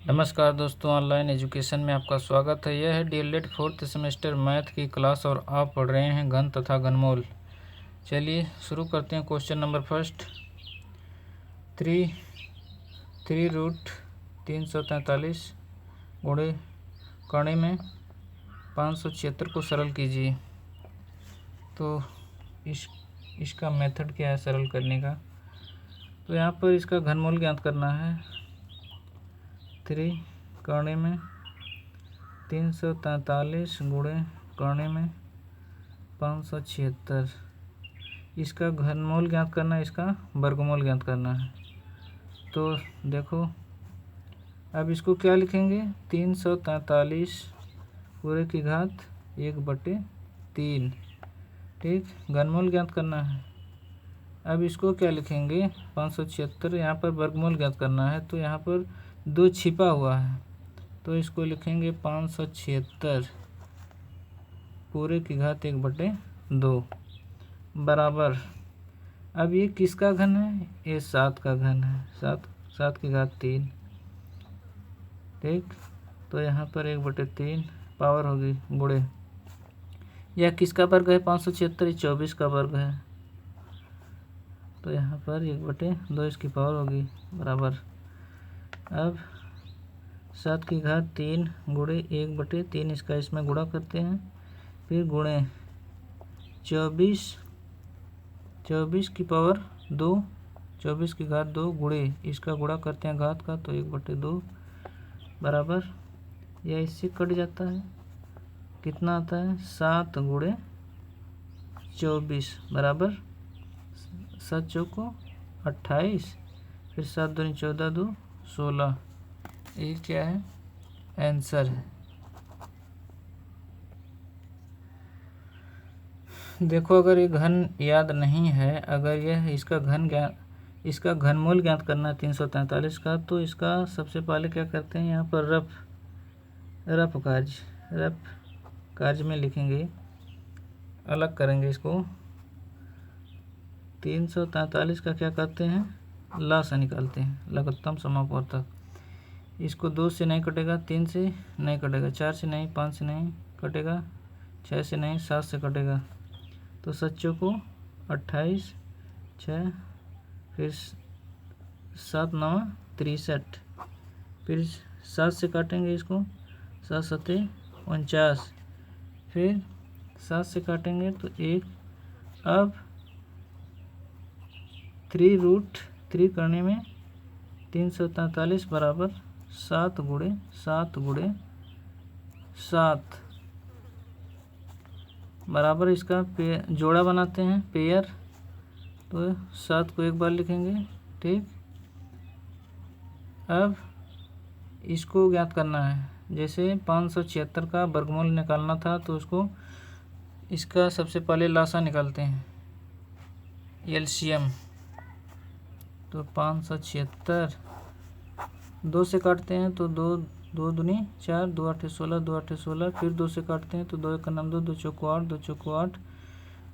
नमस्कार दोस्तों, online education में आपका स्वागत है। यह है डीएलएड 4th सेमेस्टर मैथ की क्लास और आप पढ़ रहे हैं घन तथा घनमूल। चलिए शुरू करते हैं। क्वेश्चन नंबर फर्स्ट, 3√343 गुणे कर्ण में 576 को सरल कीजिए। तो इसका मेथड क्या है सरल करने का? तो यहाँ पर इसका घनमूल ज्ञात करना है। 3 कर्ण में 343 गुणे कर्ण में 576, इसका घनमूल ज्ञात करना है, इसका वर्गमूल ज्ञात करना है। तो देखो, अब इसको क्या लिखेंगे? 343 पूरे की घात 1/3, ठीक। घनमूल ज्ञात करना है। अब इसको क्या लिखेंगे? 576, यहाँ पर वर्गमूल ज्ञात करना है। तो यहाँ पर 2 छिपा हुआ है, तो इसको लिखेंगे 576 पूरे की घात 1/2 बराबर। अब ये किसका घन है? ये 7 का घन है। 7 की घात 3, ठीक। तो यहाँ पर 1/3 पावर होगी गुणे। यह किसका वर्ग है? 576 24 का वर्ग है। तो यहाँ पर 1/2 इसकी पावर होगी बराबर। अब 7 की घात 3 गुणे 1/3, इसका इसमें गुणा करते हैं, फिर गुणे 24 की पावर 2, 24 की घात 2 गुणे इसका गुणा करते हैं घात का, तो 1/2 बराबर। यह इससे कट जाता है, कितना आता है? 7 गुणे 24 बराबर 7 चौको 28, फिर 7 दूनी 14, 2 16। ये क्या है? आंसर है। देखो, अगर ये घन याद नहीं है, अगर यह इसका घनमूल ज्ञात करना है 343 का, तो इसका सबसे पहले क्या करते हैं? यहाँ पर रफ कार्य में लिखेंगे, अलग करेंगे इसको। 343 का क्या करते हैं? लासा निकालते हैं, लघुत्तम समापवर्तक। इसको 2 से नहीं कटेगा, 3 से नहीं कटेगा, 4 से नहीं, 5 से नहीं कटेगा, 6 से नहीं, 7 से कटेगा। तो 7 चौको 28, 6, फिर 7 9 63, फिर 7 से काटेंगे इसको, 7 7 49, फिर 7 से काटेंगे तो 1। अब 3√3 करने में 343 बराबर 7 गुणे 7 बराबर इसका जोड़ा बनाते हैं, पेयर। तो 7 को एक बार लिखेंगे, ठीक। अब इसको ज्ञात करना है। जैसे 576 का वर्गमूल निकालना था, तो उसको इसका सबसे पहले लासा निकालते हैं, एलसीएम। तो 576 2 से काटते हैं, तो 2 दूनी 4, 2 8 16, 2 8 16, फिर 2 से काटते हैं तो 2 1 9 2, 2 चौको 8, 2 चौको 8,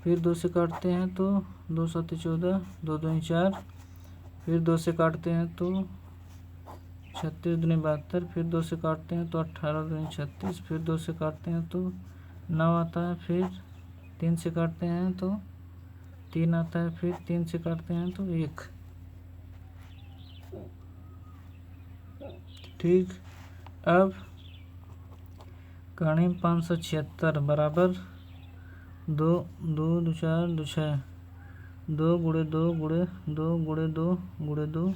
फिर 2 से काटते हैं तो 2 7 14, 2 दूनी 4, फिर 2 से काटते हैं तो 36 दूनी 72, फिर 2 से काटते हैं तो 18 दूनी 36, फिर 2 से काटते हैं तो 9 आता है, फिर 3 से काटते हैं तो 3 आता है, फिर 3 से काटते हैं तो 1, ठीक। अब कर्ण 576 बराबर 2 2 2 4 2 6, 2 गुणे 2 गुणे 2 गुणे 2 गुणे 2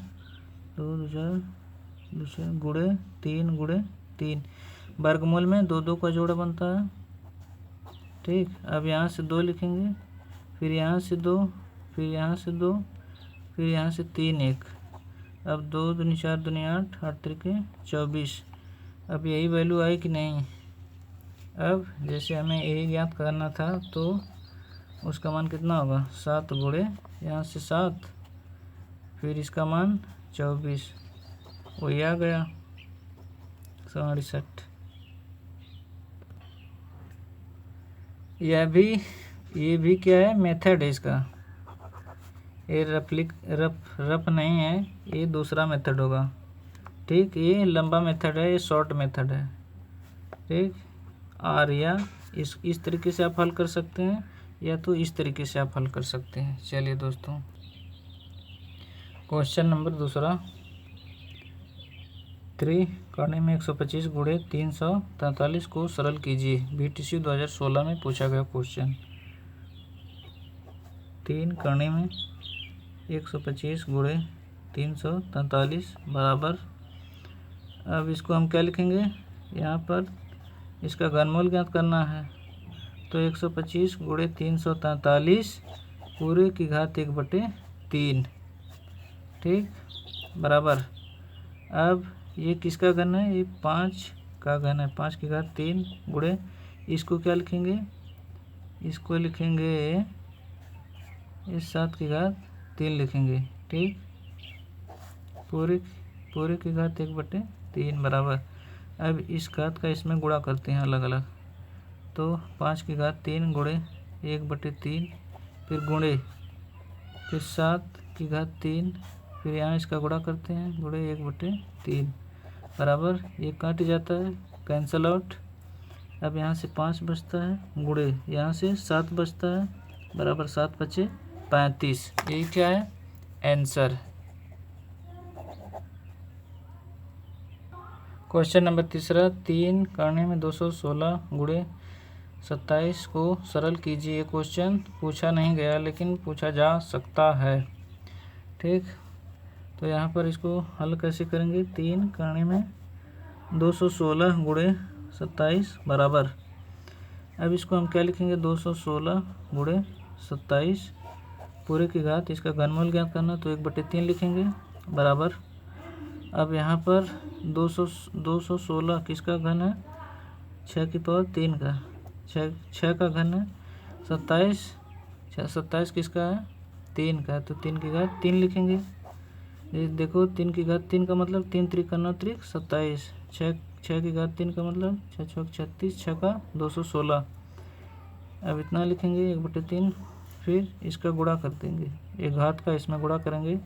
2 2 4 2 6 गुणे 3 गुणे 3। वर्गमूल में 2 2 का जोड़ा बनता है, ठीक। अब यहाँ से 2 लिखेंगे, फिर यहाँ से 2, फिर यहाँ से 2, फिर यहाँ से 3 1। अब 2 दूनी 4 दूनी 8, 8 त्रिके 24। अब यही वैल्यू आई कि नहीं? अब जैसे हमें यही ज्ञात करना था, तो उसका मान कितना होगा? 7 गुणे यहाँ से 7, फिर इसका मान 24, वही आ गया 67। ये भी क्या है? मेथड है इसका। ये रफ नहीं है, ये दूसरा मेथड होगा, ठीक, ये लंबा मेथड है, ये शॉर्ट मेथड है। ठीक, और या इस तरीके से आप हल कर सकते हैं, या तो इस तरीके से आप हल कर सकते हैं। चलिए दोस्तों, क्वेश्चन नंबर दूसरा, 3 करने में 125 गुणे 343 को सरल कीजिए। BTC 2016 में पूछा गया क्वेश्चन। 3 करने में 125 गुणे 343 बराबर, अब इसको हम क्या लिखेंगे, यहाँ पर इसका घनमूल ज्ञात करना है, तो 125 गुणे 343 पूरे की घात 1/3। ठीक, बराबर, अब ये किसका घन है, ये 5 का घन है, 5 की घात 3 गुणे, इसको क्या लिखेंगे, इसको लिखेंगे इस 7 की घात 3 लिखेंगे। ठीक, पूरे की घात 1/3 बराबर, अब इस घात का इसमें गुणा करते हैं अलग अलग, तो 5 की घात 3 गुणे 1/3, फिर गुणे, फिर 7 की घात 3, फिर यहाँ इसका गुणा करते हैं, गुणे 1/3 बराबर, ये काट जाता है, कैंसल आउट। अब यहाँ से 5 बचता है, गुणे यहाँ से 7 बचता है, बराबर 7 बचे 35। ये क्या है, आंसर। क्वेश्चन नंबर तीसरा, 3 करने में 216 गुणे 27 को सरल कीजिए। ये क्वेश्चन पूछा नहीं गया, लेकिन पूछा जा सकता है। ठीक, तो यहाँ पर इसको हल कैसे करेंगे, 3 करने में 216 गुणे 27 बराबर, अब इसको हम क्या लिखेंगे, 216 गुणे 27 पूरे की घात, इसका घनमूल ज्ञात करना, तो 1/3 लिखेंगे बराबर, अब यहाँ पर 216 किसका घन है, 6 की पावर 3 का, 6 का घन है, 27 किसका है, 3 का, तो 3 की घात 3 लिखेंगे। ये देखो 3 की घात 3 का मतलब 3 त्रिक 9 त्रिक 27, 6 की घात 3 का मतलब 6 छक 36, 6 का 216, अब इतना लिखेंगे 1/3, फिर इसका गुणा कर देंगे, एक घात का इसमें गुणा करेंगे,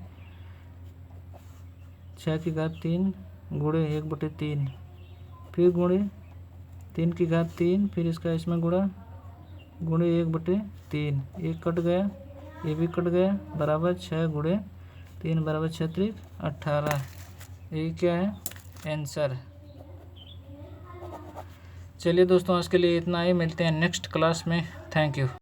6 की घात 3 गुणे 1/3, फिर गुणे 3 की घात 3, फिर इसका इसमें गुणा, गुणे 1/3, एक कट गया, ये भी कट गया, बराबर 6 गुणे 3 बराबर 6 त्रिक 18। ये क्या है, आंसर। चलिए दोस्तों, आज के लिए इतना ही, मिलते हैं नेक्स्ट क्लास में। Thank you.